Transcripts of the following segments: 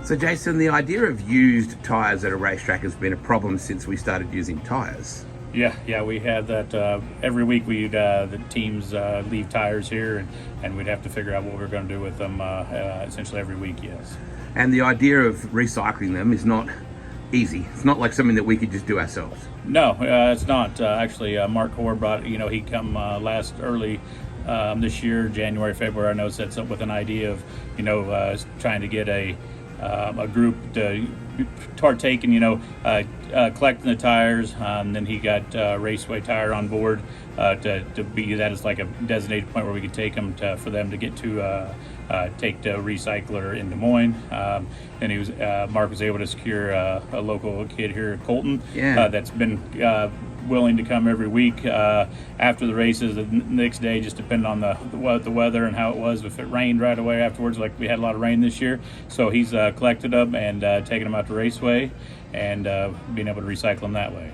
So Jason, the idea of used tyres at a racetrack has been a problem since we started using tyres. Yeah, we had that every week. The teams leave tires here, and we'd have to figure out what we were going to do with them essentially every week. Yes. And the idea of recycling them is not easy. It's not like something that we could just do ourselves. No, it's not. Actually, Mark Hoare brought. He come last early. This year, January, February, I know, sets up with an idea of, trying to get a group to partake in, collecting the tires. Then he got Raceway Tire on board to be that as like a designated point where we could take them for them to get to take the recycler in Des Moines. And Mark was able to secure a local kid here at Colton that's been willing to come every week after the races. The next day, just depending on the weather and how it was. If it rained right away afterwards, like we had a lot of rain this year, so he's collected them and taken them out to Raceway and being able to recycle them that way.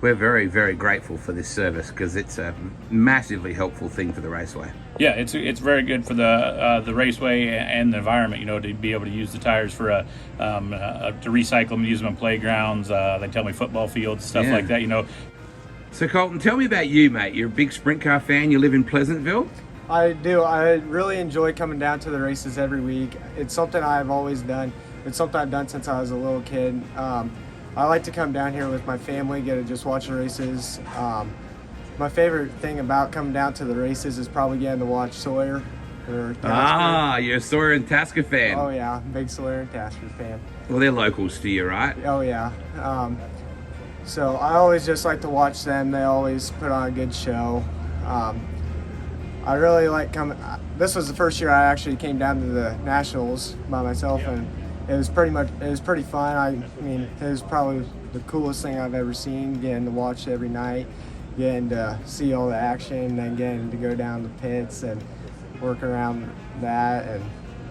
We're very, very grateful for this service because it's a massively helpful thing for the raceway. Yeah, it's very good for the raceway and the environment. To be able to use the tires for to recycle them, use them on playgrounds. They tell me football fields, stuff like that. So Colton, tell me about you, mate. You're a big sprint car fan. You live in Pleasantville. I do. I really enjoy coming down to the races every week. It's something I've always done. It's something I've done since I was a little kid. I like to come down here with my family, get to just watch the races. My favorite thing about coming down to the races is probably getting to watch Sawyer. You're a Sawyer and Tasker fan. Oh yeah, big Sawyer and Tasker fan. Well, they're locals to you, right? Oh yeah. So I always just like to watch them. They always put on a good show. I really like coming. This was the first year I actually came down to the Nationals by myself, and it was pretty fun. I mean, it was probably the coolest thing I've ever seen, getting to watch every night, getting to see all the action, and getting to go down the pits and work around that, and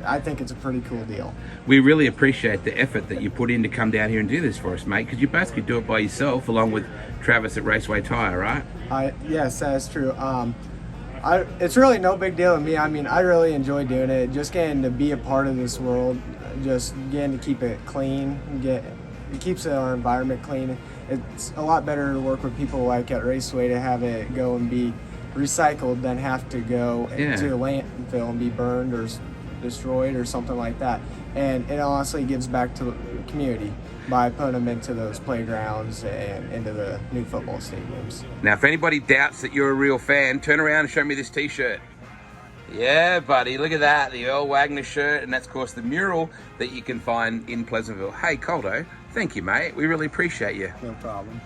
I think it's a pretty cool deal. We really appreciate the effort that you put in to come down here and do this for us, mate, because you both could do it by yourself along with Travis at Raceway Tire, right? Yes, that's true. It's really no big deal to me. I mean, I really enjoy doing it, just getting to be a part of this world, just getting to keep it clean, it keeps our environment clean. It's a lot better to work with people like at Raceway to have it go and be recycled than have to go into the landfill and be burned or destroyed or something like that. And it honestly gives back to the community by putting them into those playgrounds and into the new football stadiums. Now, if anybody doubts that you're a real fan, turn around and show me this t-shirt. Yeah, buddy, look at that, the Earl Wagner shirt, and that's, of course, the mural that you can find in Pleasantville. Hey, Coldo, thank you, mate. We really appreciate you. No problem.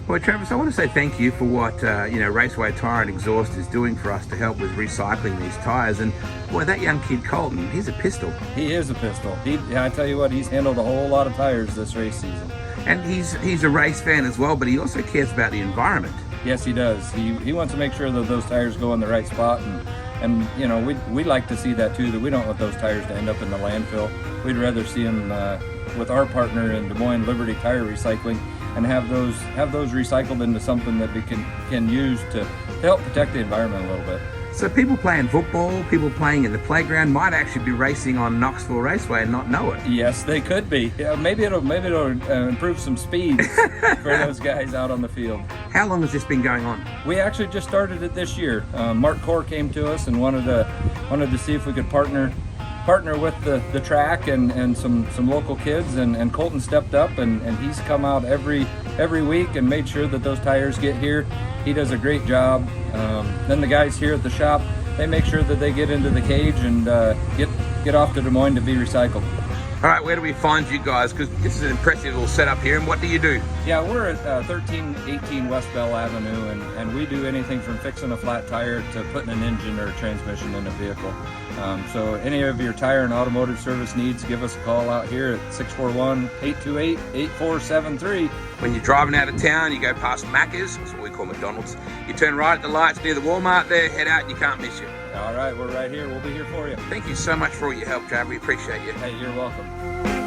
Well, Travis, I want to say thank you for what Raceway Tire and Exhaust is doing for us to help with recycling these tires. And boy, that young kid Colton, he's a pistol. He is a pistol. I tell you what, he's handled a whole lot of tires this race season. And he's a race fan as well, but he also cares about the environment. Yes, he does. He wants to make sure that those tires go in the right spot, and we'd like to see that too. That we don't want those tires to end up in the landfill. We'd rather see them with our partner in Des Moines, Liberty Tire Recycling, and have those recycled into something that we can use to help protect the environment a little bit. So people playing football, people playing in the playground might actually be racing on Knoxville Raceway and not know it. Yes, they could be. Yeah, maybe it'll improve some speeds for those guys out on the field. How long has this been going on? We actually just started it this year. Mark Hoare came to us and wanted to see if we could partner with the track and some local kids, and Colton stepped up and he's come out every week and made sure that those tires get here. He does a great job. Then the guys here at the shop they make sure that they get into the cage and get off to Des Moines to be recycled. All right, where do we find you guys? Because this is an impressive little setup here, and what do you do? Yeah, we're at 1318 West Bell Avenue, and we do anything from fixing a flat tire to putting an engine or a transmission in a vehicle. So any of your tire and automotive service needs, give us a call out here at 641-828-8473. When you're driving out of town, you go past Macca's, that's what we call McDonald's. You turn right at the lights near the Walmart there, head out and you can't miss you. All right, we're right here. We'll be here for you. Thank you so much for all your help, Trav. We appreciate you. Hey, you're welcome.